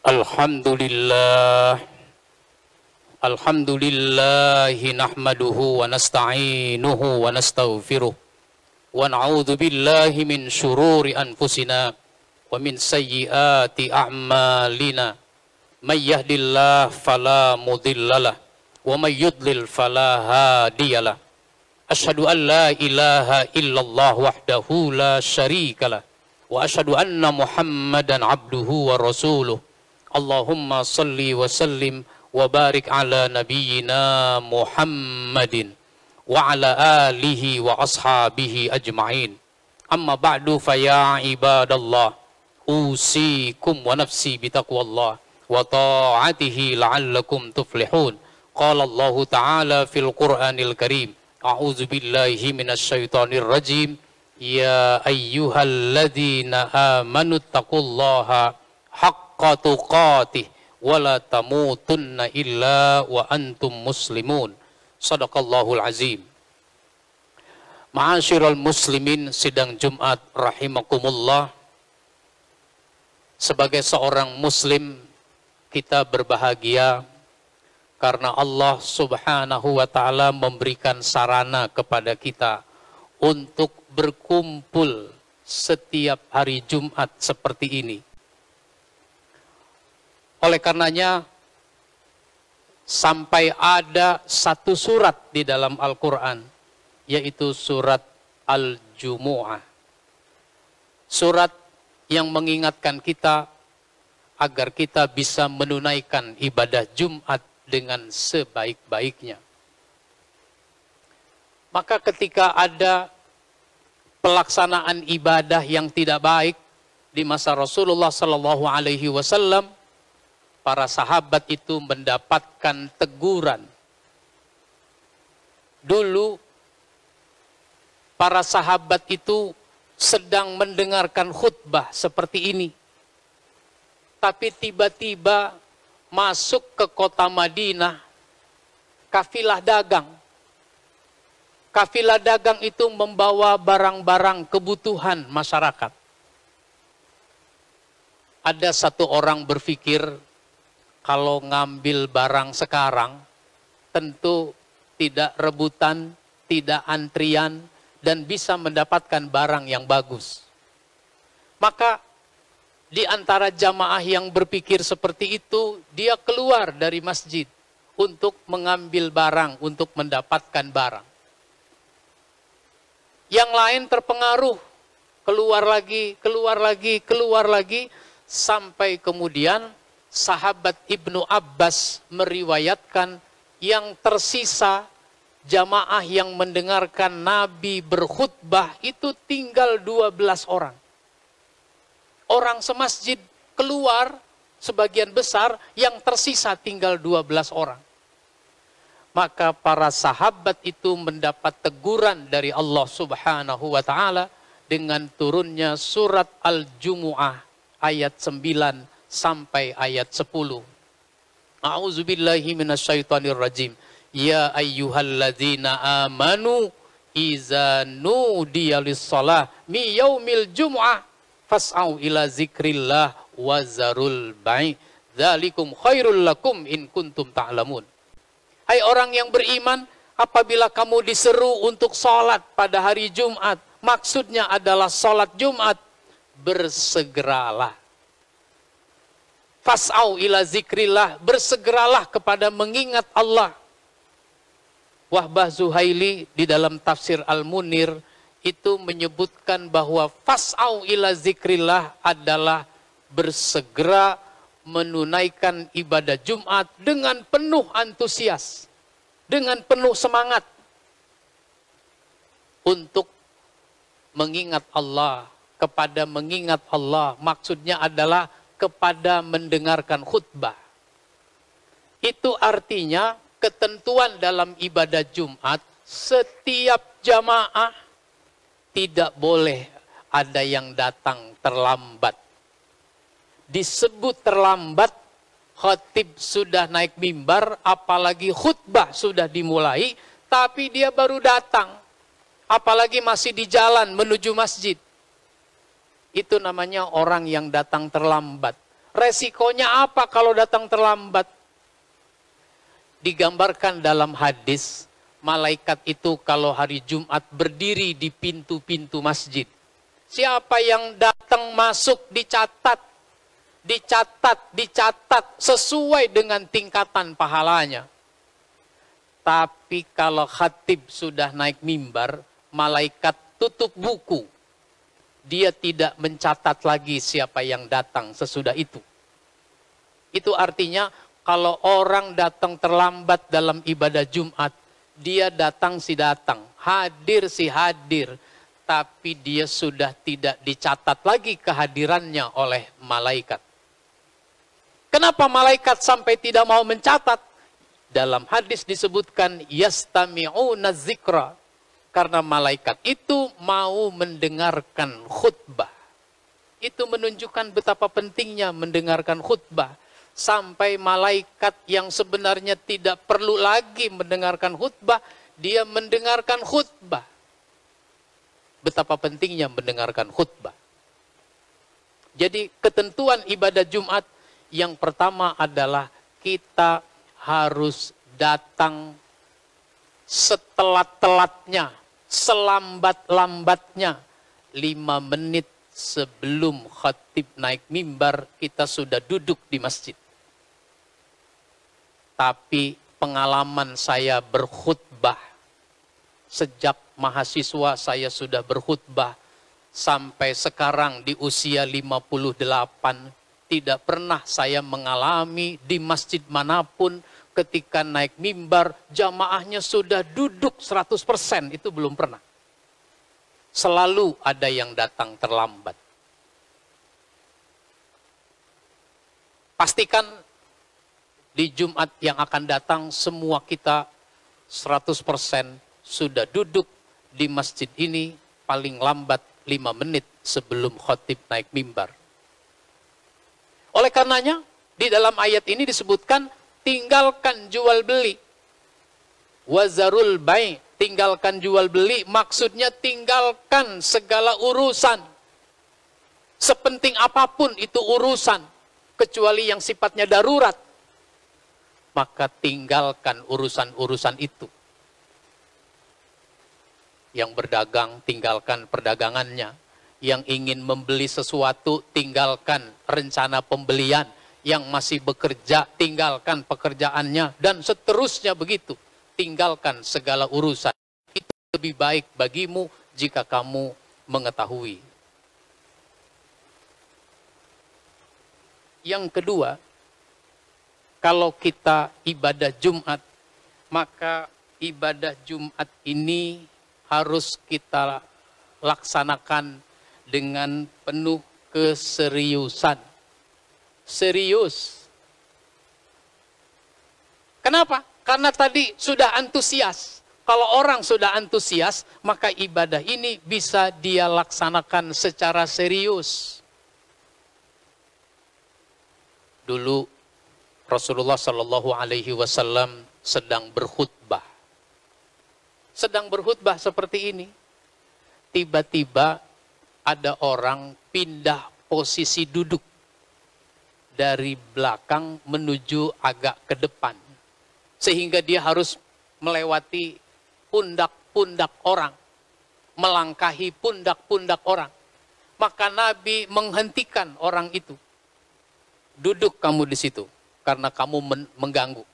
Alhamdulillah, Alhamdulillahi nahmaduhu wa nasta'inuhu wa nastaghfiruh wa na'udzu billahi min syururi anfusina wa min sayyiati a'malina. May yahdihillahu fala mudhillalah wa may yudlil fala hadiyalah. Asyhadu an la ilaha illallah wahdahu la syarikalah wa asyhadu anna Muhammadan abduhu wa rasuluh. Allahumma salli wa sallim wa barik ala nabiyyina Muhammadin wa ala alihi wa ashabihi ajma'in. Amma ba'du fa ya ibadallah, usikum wa nafsi bitaqwallah wa ta'atihi la'allakum tuflihun. Qala Allah ta'ala fil Qur'anil Karim, a'udzu billahi minasy syaithanir rajim. Ya ayyuhalladzina amanu taqullaha haqqa tuqatih wa la tamutunna illa wa antum muslimun. Shadaqallahul azim. Ma'asyiral muslimin sidang Jumat rahimakumullah. Sebagai seorang muslim, kita berbahagia karena Allah Subhanahu wa ta'ala memberikan sarana kepada kita untuk berkumpul setiap hari Jumat seperti ini. Oleh karenanya, sampai ada satu surat di dalam Al-Quran, yaitu surat Al-Jumu'ah. Surat yang mengingatkan kita agar kita bisa menunaikan ibadah Jumat dengan sebaik-baiknya. Maka ketika ada pelaksanaan ibadah yang tidak baik di masa Rasulullah Sallallahu Alaihi Wasallam, para sahabat itu mendapatkan teguran. Dulu para sahabat itu sedang mendengarkan khutbah seperti ini, tapi tiba-tiba masuk ke kota Madinah kafilah dagang. Kafilah dagang itu membawa barang-barang kebutuhan masyarakat. Ada satu orang berpikir, kalau ngambil barang sekarang, tentu tidak rebutan, tidak antrian, dan bisa mendapatkan barang yang bagus. Maka di antara jamaah yang berpikir seperti itu, dia keluar dari masjid untuk mengambil barang, untuk mendapatkan barang. Yang lain terpengaruh, keluar lagi, sampai kemudian sahabat Ibnu Abbas meriwayatkan yang tersisa jamaah yang mendengarkan Nabi berkhutbah itu tinggal 12 orang. Orang semasjid keluar sebagian besar, yang tersisa tinggal 12 orang. Maka para sahabat itu mendapat teguran dari Allah Subhanahu wa ta'ala dengan turunnya surat Al-Jumu'ah ayat 9 sampai ayat 10. A'udzubillahi minasyaitonir rajim. Ya ayyuhalladzina amanu iza nudiya lis-shalah mi yaumil jumu'ah fas'au ila zikrillah wa zarul bai' dzalikum khairul lakum in kuntum ta'lamun. Hai orang yang beriman, apabila kamu diseru untuk sholat pada hari Jumat, maksudnya adalah sholat Jumat, bersegeralah. Fas'au ila zikrillah, bersegeralah kepada mengingat Allah. Wahbah Zuhaili di dalam tafsir Al-Munir itu menyebutkan bahwa fas'au ila zikrillah adalah bersegera menunaikan ibadah Jumat dengan penuh antusias, dengan penuh semangat untuk mengingat Allah. Kepada mengingat Allah maksudnya adalah kepada mendengarkan khutbah. Itu artinya ketentuan dalam ibadah Jumat, setiap jamaah tidak boleh ada yang datang terlambat. Disebut terlambat, khatib sudah naik mimbar, apalagi khutbah sudah dimulai, tapi dia baru datang. Apalagi masih di jalan menuju masjid. Itu namanya orang yang datang terlambat. Resikonya apa kalau datang terlambat? Digambarkan dalam hadis, malaikat itu kalau hari Jumat berdiri di pintu-pintu masjid. Siapa yang datang masuk dicatat, sesuai dengan tingkatan pahalanya. Tapi kalau khatib sudah naik mimbar, malaikat tutup buku. Dia tidak mencatat lagi siapa yang datang sesudah itu. Itu artinya kalau orang datang terlambat dalam ibadah Jumat, dia datang si datang, hadir si hadir, tapi dia sudah tidak dicatat lagi kehadirannya oleh malaikat. Kenapa malaikat sampai tidak mau mencatat? Dalam hadis disebutkan yastami'una zikra. Karena malaikat itu mau mendengarkan khutbah. Itu menunjukkan betapa pentingnya mendengarkan khutbah. Sampai malaikat yang sebenarnya tidak perlu lagi mendengarkan khutbah, dia mendengarkan khutbah. Betapa pentingnya mendengarkan khutbah. Jadi ketentuan ibadah Jumat yang pertama adalah kita harus datang setelat-telatnya, selambat-lambatnya, 5 menit sebelum khatib naik mimbar, kita sudah duduk di masjid. Tapi pengalaman saya berkhutbah, sejak mahasiswa saya sudah berkhutbah, sampai sekarang di usia 58, tidak pernah saya mengalami di masjid manapun, ketika naik mimbar, jamaahnya sudah duduk 100%, itu belum pernah. Selalu ada yang datang terlambat. Pastikan di Jumat yang akan datang, semua kita 100% sudah duduk di masjid ini, paling lambat 5 menit sebelum khatib naik mimbar. Oleh karenanya, di dalam ayat ini disebutkan, tinggalkan jual beli. Wazarul bai', tinggalkan jual beli, maksudnya tinggalkan segala urusan. Sepenting apapun itu urusan, kecuali yang sifatnya darurat. Maka tinggalkan urusan-urusan itu. Yang berdagang, tinggalkan perdagangannya. Yang ingin membeli sesuatu, tinggalkan rencana pembelian. Yang masih bekerja, tinggalkan pekerjaannya, dan seterusnya begitu. Tinggalkan segala urusan. Itu lebih baik bagimu jika kamu mengetahui. Yang kedua, kalau kita ibadah Jumat, maka ibadah Jumat ini harus kita laksanakan dengan penuh keseriusan. Serius. Kenapa? Karena tadi sudah antusias. Kalau orang sudah antusias, maka ibadah ini bisa dia laksanakan secara serius. Dulu Rasulullah Shallallahu Alaihi Wasallam sedang berkhutbah. Sedang berkhutbah seperti ini. Tiba-tiba ada orang pindah posisi duduk. Dari belakang menuju agak ke depan. Sehingga dia harus melewati pundak-pundak orang. Melangkahi pundak-pundak orang. Maka Nabi menghentikan orang itu. Duduk kamu di situ. Karena kamu mengganggu.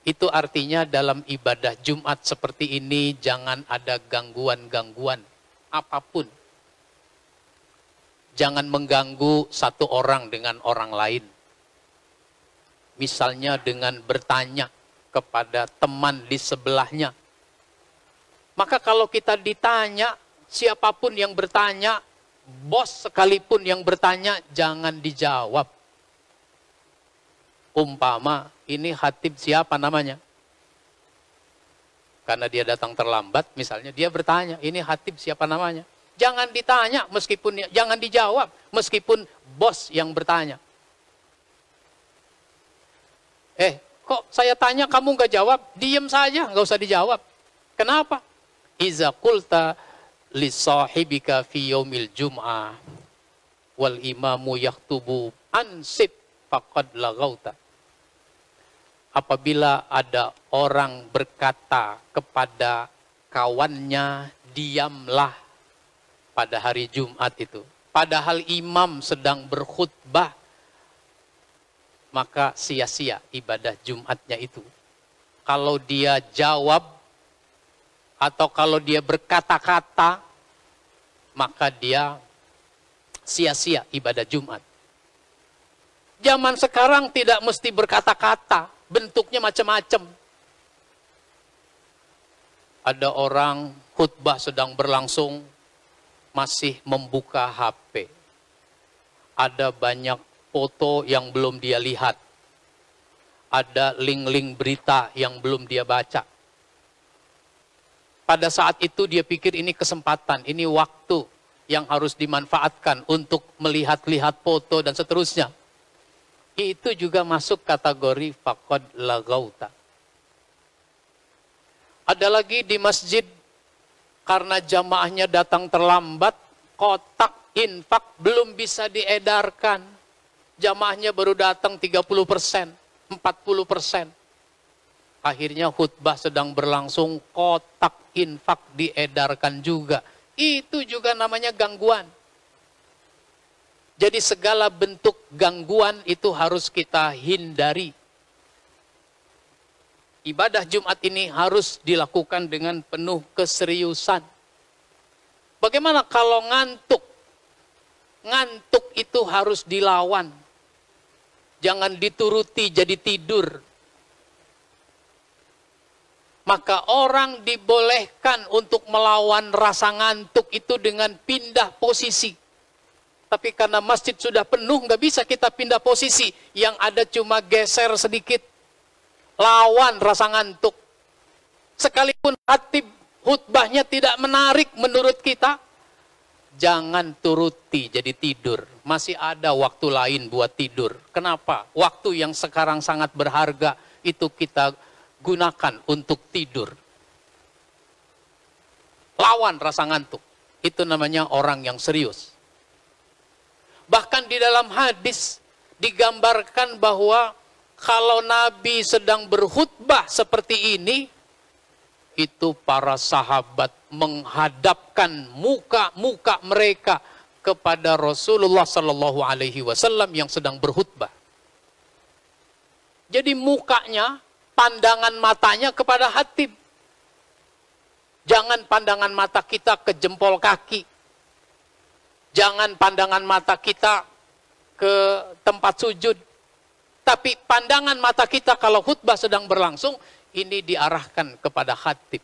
Itu artinya dalam ibadah Jumat seperti ini jangan ada gangguan-gangguan apapun. Jangan mengganggu satu orang dengan orang lain. Misalnya dengan bertanya kepada teman di sebelahnya. Maka kalau kita ditanya, siapapun yang bertanya, bos sekalipun yang bertanya, jangan dijawab. Umpama, ini khatib siapa namanya? Karena dia datang terlambat, misalnya dia bertanya, ini khatib siapa namanya? Jangan ditanya, jangan dijawab, meskipun bos yang bertanya. Kok saya tanya kamu nggak jawab? Diem saja, nggak usah dijawab. Kenapa? Iza qulta li sahibika fi yaumil jum'ah wal imamu yaktubu ansib faqad laghauta. Apabila ada orang berkata kepada kawannya, diamlah pada hari Jumat itu, padahal imam sedang berkhutbah, maka sia-sia ibadah Jumatnya itu. Kalau dia jawab atau kalau dia berkata-kata, maka dia sia-sia ibadah Jumat. Zaman sekarang tidak mesti berkata-kata, bentuknya macam-macam. Ada orang khutbah sedang berlangsung, masih membuka HP. Ada banyak foto yang belum dia lihat. Ada link-link berita yang belum dia baca. Pada saat itu dia pikir ini kesempatan, ini waktu yang harus dimanfaatkan untuk melihat-lihat foto dan seterusnya. Itu juga masuk kategori faqad laghauta. Ada lagi di masjid, karena jamaahnya datang terlambat, kotak infak belum bisa diedarkan. Jamaahnya baru datang 30%, 40%. Akhirnya khutbah sedang berlangsung, kotak infak diedarkan juga. Itu juga namanya gangguan. Jadi segala bentuk gangguan itu harus kita hindari. Ibadah Jumat ini harus dilakukan dengan penuh keseriusan. Bagaimana kalau ngantuk? Ngantuk itu harus dilawan. Jangan dituruti jadi tidur. Maka orang dibolehkan untuk melawan rasa ngantuk itu dengan pindah posisi. Tapi karena masjid sudah penuh, nggak bisa kita pindah posisi. Yang ada cuma geser sedikit. Lawan rasa ngantuk. Sekalipun khatib khutbahnya tidak menarik menurut kita, jangan turuti jadi tidur. Masih ada waktu lain buat tidur. Kenapa? Waktu yang sekarang sangat berharga itu kita gunakan untuk tidur. Lawan rasa ngantuk. Itu namanya orang yang serius. Bahkan di dalam hadis digambarkan bahwa kalau Nabi sedang berkhutbah seperti ini, itu para sahabat menghadapkan muka-muka mereka kepada Rasulullah Sallallahu Alaihi Wasallam yang sedang berkhutbah. Jadi mukanya, pandangan matanya kepada khatib. Jangan pandangan mata kita ke jempol kaki. Jangan pandangan mata kita ke tempat sujud. Tapi pandangan mata kita kalau khutbah sedang berlangsung, ini diarahkan kepada khatib.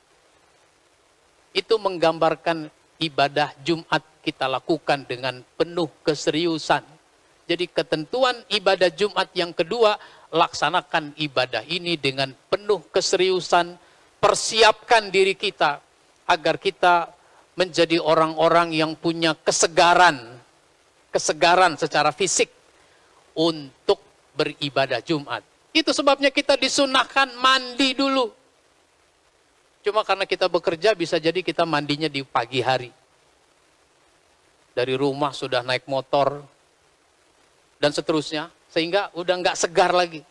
Itu menggambarkan ibadah Jumat kita lakukan dengan penuh keseriusan. Jadi ketentuan ibadah Jumat yang kedua, laksanakan ibadah ini dengan penuh keseriusan. Persiapkan diri kita agar kita menjadi orang-orang yang punya kesegaran secara fisik untuk beribadah Jumat. Itu sebabnya kita disunahkan mandi dulu. Cuma karena kita bekerja bisa jadi kita mandinya di pagi hari. Dari rumah sudah naik motor dan seterusnya, sehingga udah nggak segar lagi.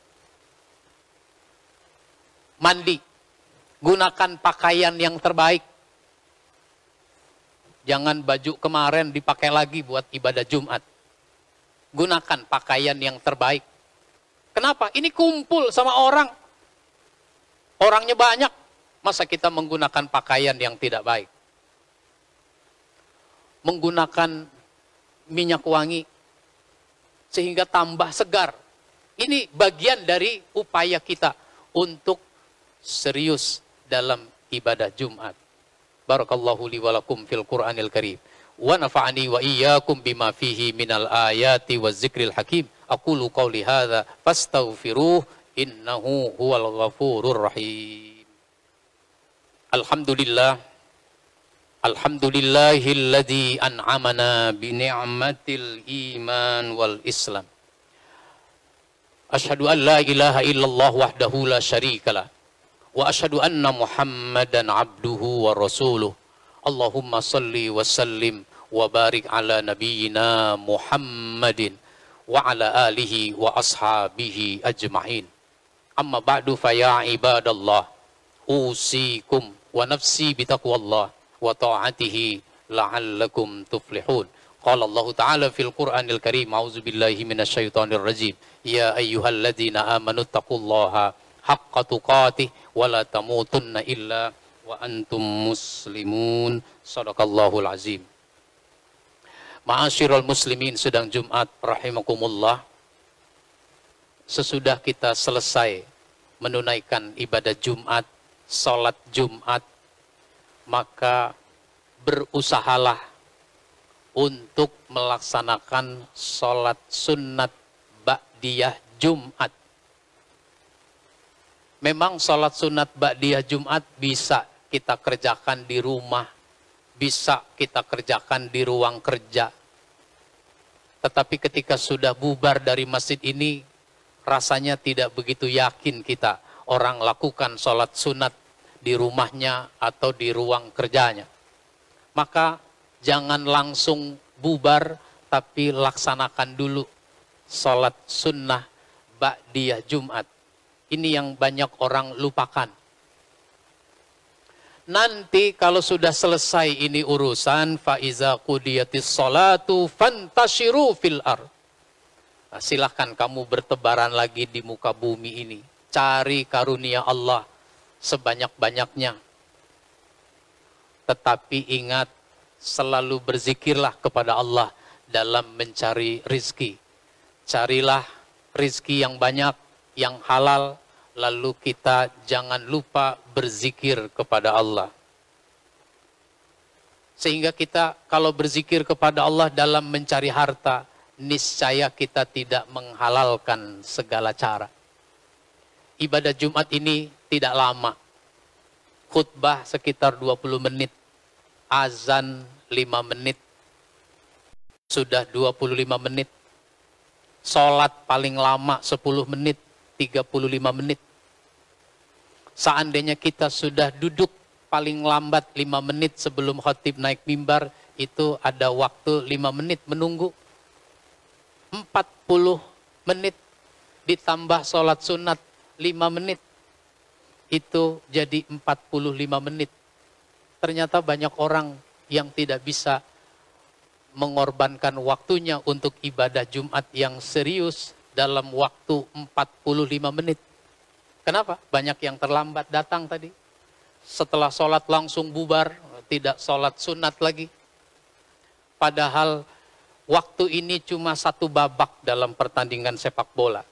Mandi, gunakan pakaian yang terbaik. Jangan baju kemarin dipakai lagi buat ibadah Jumat. Gunakan pakaian yang terbaik. Kenapa? Ini kumpul sama orang. Orangnya banyak. Masa kita menggunakan pakaian yang tidak baik? Menggunakan minyak wangi sehingga tambah segar. Ini bagian dari upaya kita untuk serius dalam ibadah Jumat. Barakallahu li wa lakum fil Qur'anil Karim. Wa nafa'ani wa iyyakum bima fihi minal ayati waz zikril hakim. Aqulu qawli hadza fastaghfiruh innahu huwal ghafurur rahim. Alhamdulillah. Alhamdulillahilladzi an'amana bi ni'matil iman wal Islam. Asyhadu an la ilaha illallah wahdahu la syarikalah. Wa asyhadu anna Muhammadan abduhu wa rasuluh. Allahumma salli wa sallim wa barik ala nabiyyina Muhammadin wa ala alihi wa ashabihi ajma'in. Amma ba'du fa ya ibadallah, usikum wa nafsi bitaqwallah wa ta'atihi la'allakum tuflihun. Qala Allah Ta'ala fil Qur'anil Karim, a'udzu billahi minasyaitonir rajim. Ya ayyuhalladzina amanu taqullaha haqqa tuqatih wa la tamutunna illa wa antum muslimun. Shadaqallahul azim. Ma'asyiral muslimin, sedang Jumat rahimakumullah. Sesudah kita selesai menunaikan ibadah Jumat, salat Jumat, maka berusahalah untuk melaksanakan salat sunnat ba'diyah Jumat. Memang salat sunat ba'diyah Jumat bisa kita kerjakan di rumah, bisa kita kerjakan di ruang kerja. Tetapi ketika sudah bubar dari masjid ini, rasanya tidak begitu yakin kita orang lakukan salat sunat di rumahnya atau di ruang kerjanya. Maka jangan langsung bubar, tapi laksanakan dulu salat sunnah ba'diyah Jumat. Ini yang banyak orang lupakan. Nanti kalau sudah selesai ini urusan, faiza qudiyatis salatu fantashiru fil ardh. Nah, silahkan kamu bertebaran lagi di muka bumi ini. Cari karunia Allah sebanyak-banyaknya. Tetapi ingat, selalu berzikirlah kepada Allah dalam mencari rizki. Carilah rizki yang banyak, yang halal, lalu kita jangan lupa berzikir kepada Allah. Sehingga kita kalau berzikir kepada Allah dalam mencari harta, niscaya kita tidak menghalalkan segala cara. Ibadah Jumat ini tidak lama. Khutbah sekitar 20 menit. Azan 5 menit. Sudah 25 menit. Salat paling lama 10 menit, 35 menit. Seandainya kita sudah duduk paling lambat 5 menit sebelum khatib naik mimbar, itu ada waktu 5 menit menunggu. 40 menit ditambah sholat sunat 5 menit, itu jadi 45 menit. Ternyata banyak orang yang tidak bisa mengorbankan waktunya untuk ibadah Jumat yang serius dalam waktu 45 menit. Kenapa? Banyak yang terlambat datang tadi. Setelah sholat langsung bubar, tidak sholat sunat lagi. Padahal waktu ini cuma satu babak dalam pertandingan sepak bola.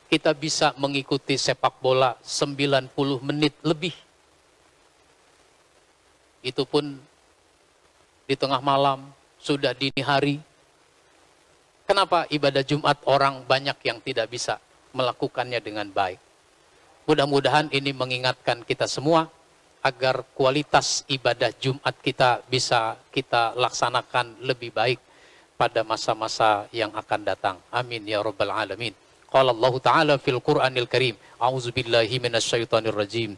Kita bisa mengikuti sepak bola 90 menit lebih. Itu pun di tengah malam, sudah dini hari. Kenapa ibadah Jumat orang banyak yang tidak bisa melakukannya dengan baik? Mudah-mudahan ini mengingatkan kita semua agar kualitas ibadah Jumat kita bisa kita laksanakan lebih baik pada masa-masa yang akan datang. Amin ya rabbal alamin. Qala Allah Ta'ala fil Qur'anil Karim, a'udzu billahi minasyaitonir rajim.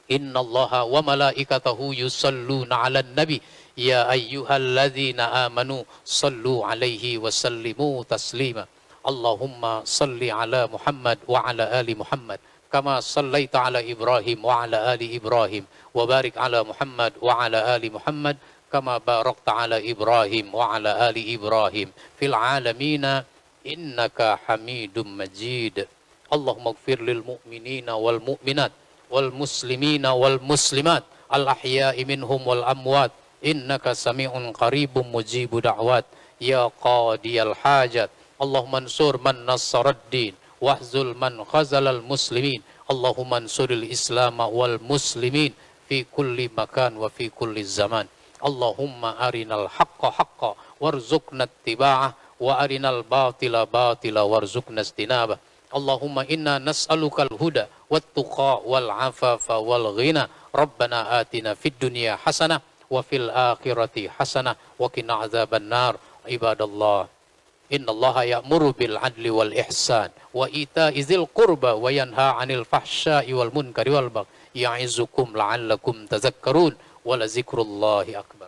Innallaha wa malaikatahu yusalluna 'alan nabi ya ayyuhalladzina amanu sallu 'alaihi wa sallimu taslima. Allahumma salli 'ala Muhammad wa 'ala ali Muhammad kama sallaita 'ala Ibrahim wa 'ala ali Ibrahim wa barik 'ala Muhammad wa 'ala ali Muhammad kama barakta 'ala Ibrahim wa 'ala ali Ibrahim fil 'alamina innaka Hamidum Majid. Allahumma ighfir lil mu'minina wal mu'minat wal muslimina wal muslimat al ahya'i minhum wal amwat innaka sami'un qaribun mujibu da'wat ya qadiyal hajat. Allahumma ansur man nassaraddin wahzul man khazalal muslimin. Allahumma ansuril islam wal muslimin fi kulli makan wa fi kulli zaman. Allahumma arinal haqqa haqqa warzuqna ittiba'ah wa arinal batila batila warzuqna istinabah. Allahumma inna nas'alukal huda wat tuqa wal afafa wal ghina. Rabbana atina fid dunya hasanah wa fil akhirati hasanah wa qina adzaban nar. Ibadallah, innallaha ya'muru bil adli wal ihsan wa ita'i dzil qurba wa yanha 'anil fahsya'i wal munkari wal baghi ya'izukum la'allakum tadhakkarun wa la dzikrullahi akbar.